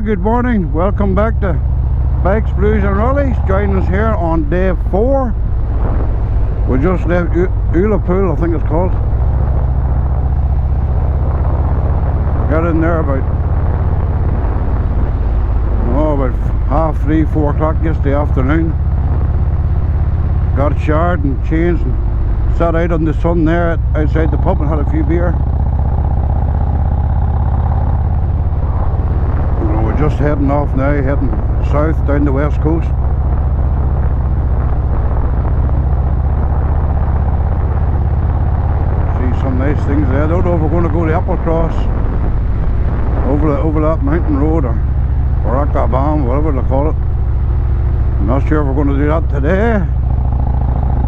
Good morning, welcome back to Bikes, Blues and Rallies. Join us here on day 4. We just left Ullapool, I think it's called. Got in there about 3:30, 4 o'clock yesterday afternoon. Got showered and changed and sat out on the sun there outside the pub and had a few beer. Just heading off now, heading south down the west coast. See some nice things there. I don't know if we're going to go to Applecross over that mountain road or Akabam, whatever they call it. I'm not sure if we're going to do that today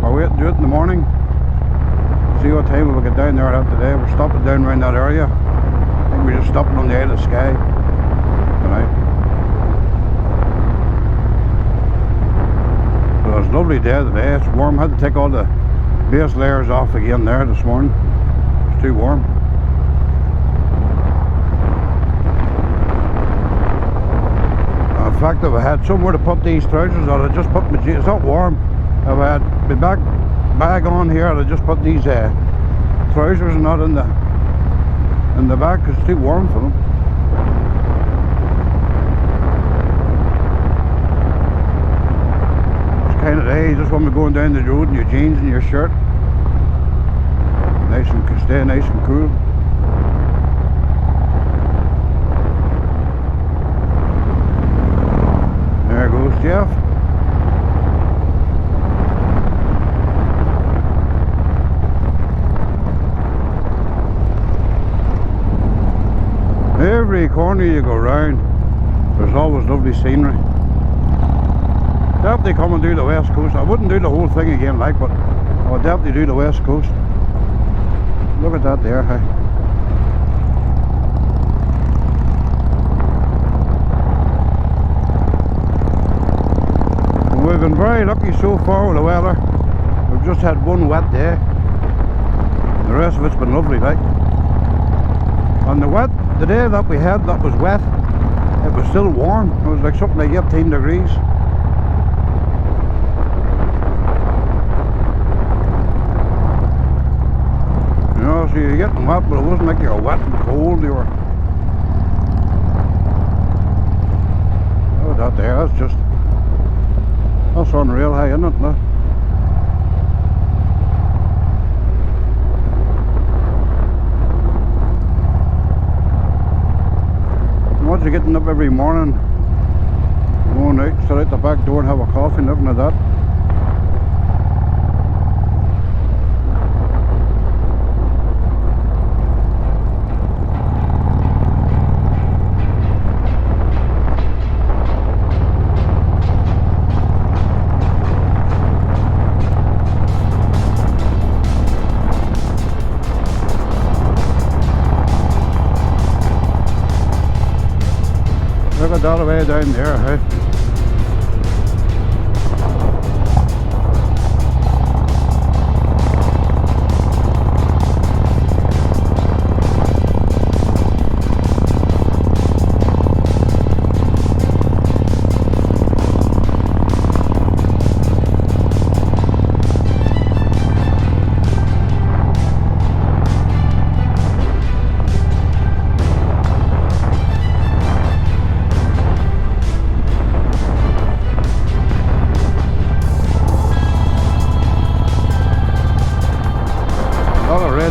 or wait and do it in the morning. See what time we'll get down there at today. We're stopping down around that area. I think we're just stopping on the Isle of Skye tonight. So it's a lovely day today. It's warm. I had to take all the base layers off again there this morning. It's too warm. In fact, if I had somewhere to put these trousers on, I'd just put my jeans. It's not warm. If I had my bag on here, I'd just put these trousers and not in the bag because it's too warm for them. Kind of day, you just want to be going down the road in your jeans and your shirt, nice and stay nice and cool. There goes Jeff. Every corner you go round, there's always lovely scenery. Definitely come and do the west coast. I wouldn't do the whole thing again, like, but I'll definitely do the west coast. Look at that there, hey. And we've been very lucky so far with the weather. We've just had one wet day. The rest of it's been lovely, like. On the day that we had that was wet, it was still warm. It was like something like 18 degrees. So you're getting wet, but it wasn't like you were wet and cold. You were. Oh, that there, that's unreal high, isn't it? No? Once you're getting up every morning, going out, sit out the back door and have a coffee and looking at that. Look at that way down there, hey?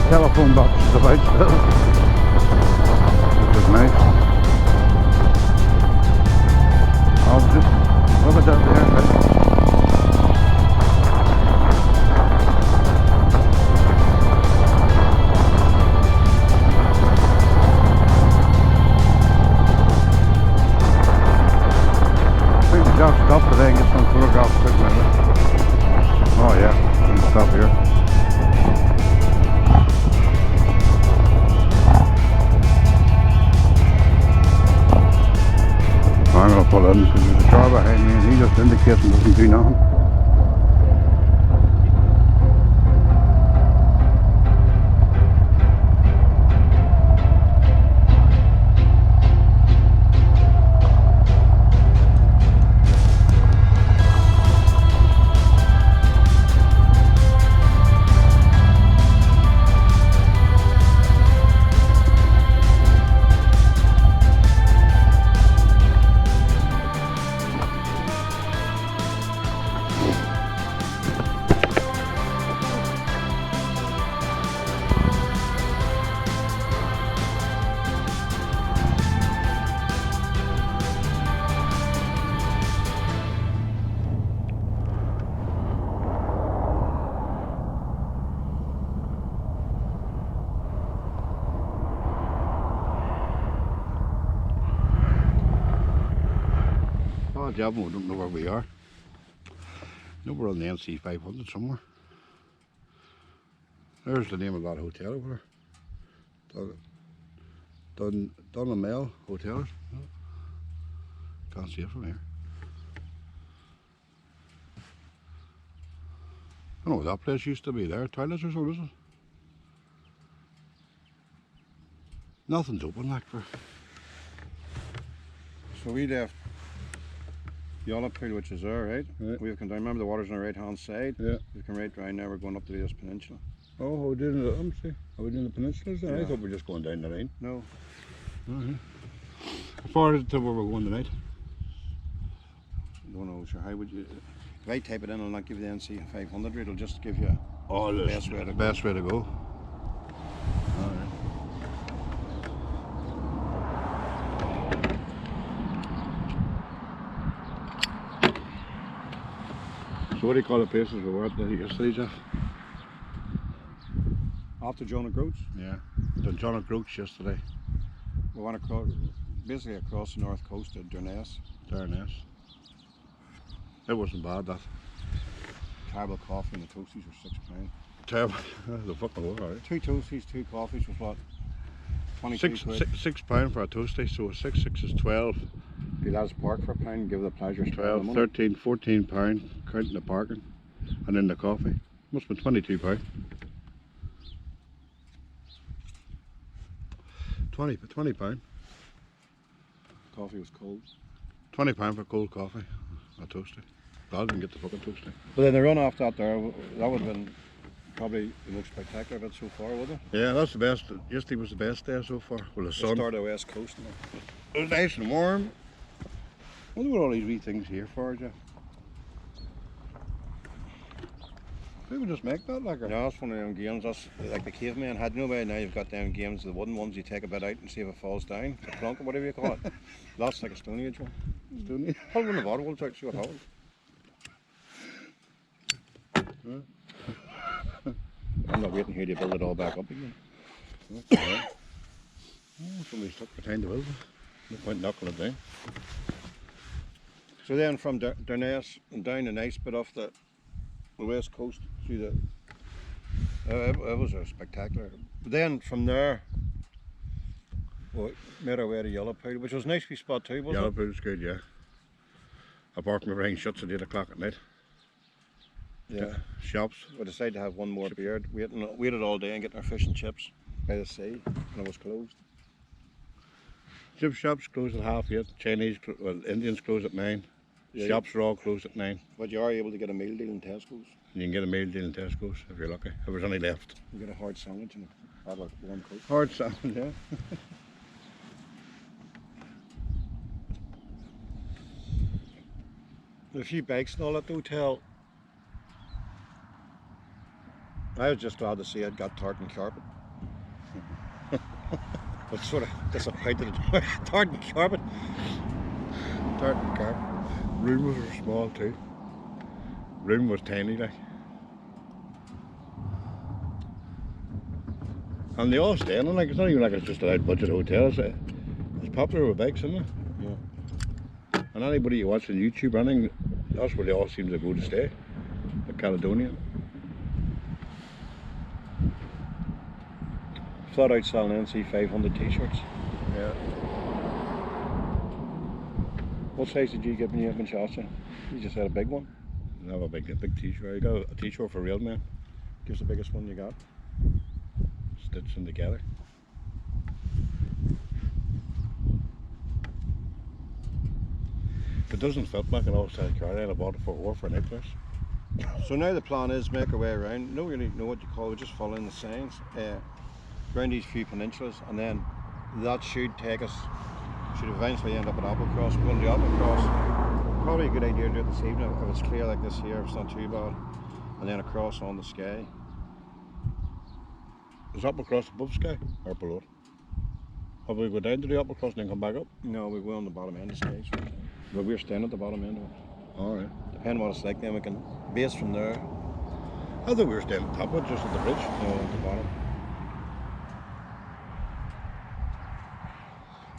Telephone boxes about still, which is nice. I'll just look at that there, right? I think we just stop today and get some photographs taken of it. Oh yeah, we can stop here. I'm going to pull in because there's a car behind me and he just indicates and doesn't do nothing. Oh, Javon, we don't know where we are. No, we're on the NC500 somewhere. There's the name of that hotel over there. Dunamel Hotel. Can't see it from here. I don't know, that place used to be there. Toilets or something, is it? Nothing's open like for. So we left Yellowpool, which is there, right? Right. We've come down. Remember the water's on the right hand side? Yeah. We've come right down now. We're going up to this peninsula. Oh, we're doing the, let me see. Are we doing the peninsulas then? Yeah. I thought we were just going down the line. No. How far is it to where we're going tonight? Don't know. Sure. How would you? If I type it in, it'll not give you the NC500. It'll just give you Oh, the the best way to go. Alright. So what do you call the places we were at yesterday, Jeff? After John O'Groats, Yeah. The John O'Groats yesterday. we went across, basically across the north coast to Durness. Durness. It wasn't bad, that. Terrible coffee and the toasties were £6. Terrible. The fucking war, alright. 2 toasties, 2 coffees was what? 22 quid. £6 for a toasty, so 6 is 12. Be lads park for £1, give the pleasure 12, 13, 14 pound, counting the parking, and then the coffee. Must be £22. 20 pound. Coffee was cold. £20 for cold coffee, a toasty. Glad I didn't get the fucking toasty. But then the run off that there, that would have been probably the most spectacular bit so far, wasn't it? Yeah, that's the best. Yesterday was the best day so far. Well, the sun. Started west coast. It was nice and warm. I wonder what all these wee things here for, Jeff. People just make that like a... Yeah, that's one of them games. That's like the caveman had. You know, by now you've got them games, the wooden ones. You take a bit out and see if it falls down, the plunk or whatever you call it. That's like a Stone Age one. Stone Age. Pull one of the bottle ones out, see what happens. I'm not waiting here to build it all back up again. Oh, somebody stuck behind the building. No point knocking it down. So then from Durness and down the nice bit off the west coast, see the. It was a spectacular. But then from there, we made our way to Yellowpool, which was a nice wee spot too, wasn't it? Yellowpool's good, yeah. Apart from everything shuts at 8 o'clock at night. Yeah. Shops. We decided to have one more beer. Waited all day and getting our fish and chips by the sea, and it was closed. Chip shops close at 8:30. Chinese, well, Indians close at 9. Yeah. Shops are all closed at 9. But you are able to get a meal deal in Tesco's. And you can get a meal deal in Tesco's if you're lucky. If there's any left. You get a hard sandwich and have a warm coat. Hard salmon, yeah. A few bikes and all at the hotel. I was just glad to see it got tartan carpet. I was sort of disappointed at tartan carpet. Tartan carpet. Rooms were small too. Room was tiny like. And they all staying, like it's not even like it's just a light budget hotel. It's popular with bikes, isn't it? Yeah. And anybody you watch on YouTube running, that's where they all seem to go to stay. The Caledonia. Flat out selling NC500 t-shirts. Yeah. What size did you get when you up in Shasta? You just had a big one. I have a big t-shirt. I got a t-shirt for real men. Give us the biggest one you got. Stitched them together. If it doesn't fit, I can always tell Caroline I bought it for a necklace. So now the plan is make our way around. Don't really know what you call it, we're just following the signs. Around these few peninsulas, and then that should take us, should eventually end up at Applecross. We're going to Applecross. Probably a good idea to do it this evening if it's clear like this here, if it's not too bad. And then across on the Skye. Is Applecross above Skye or below it? Have we go down to the Applecross and then come back up? No, we will on the bottom end of Skye. So. But we're staying at the bottom end of it. Alright. Depending what it's like, then we can base from there. I thought we were staying at the top of it, just at the bridge. No, at the bottom.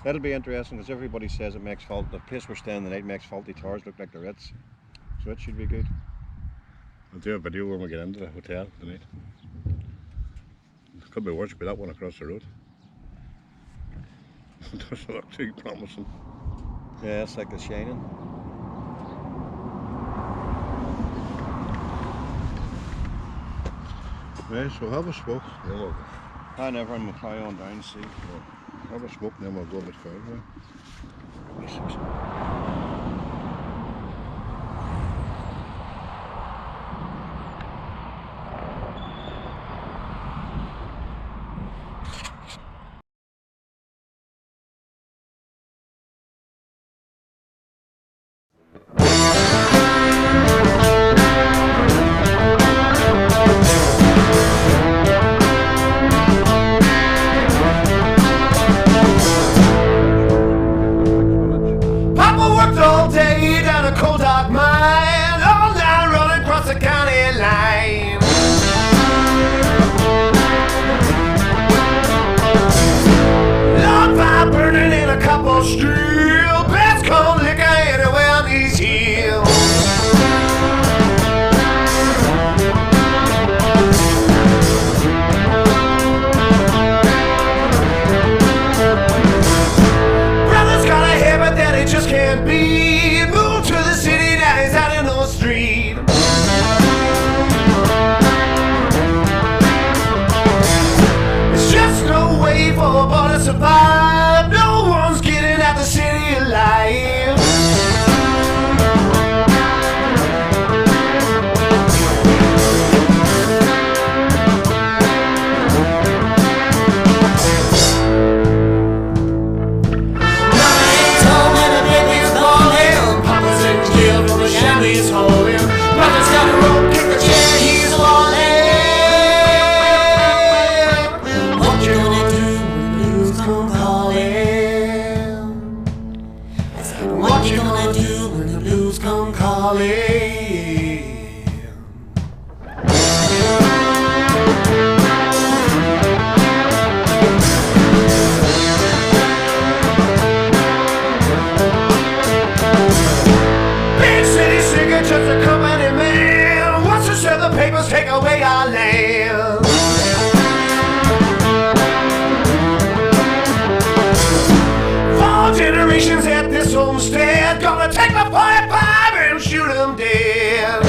That'll be interesting because everybody says it makes fault. The place we're staying the night makes faulty towers look like the Ritz, so it should be good. I'll do a video when we get into the hotel tonight. It could be worse, but that one across the road. It doesn't look too promising. Yeah, it's like The Shining. Right, so have a smoke. Then we'll I never am gonna carry on down, see. have a smoke, then we'll go a bit further. Papa worked all day down a coal dark mine, all night running across the county line. Log fire burning in a couple steel, best cold liquor anywhere on these hills. Brother's got a habit that he just can't beat. Moved to the city, now he's out in the street. It's just no way for a boy to survive. No one's getting out the city alive. Told me the baby's falling, Papa's in jail from the shanty's holding. Brother's got a rope, kick the chair, he's falling. What you gonna do when the blues come calling? What you gonna do when the blues come calling? Big city singer, just a company man. Wants to sell the papers, take away our land. Four generations at this homestead, gonna take my 45 and shoot 'em dead.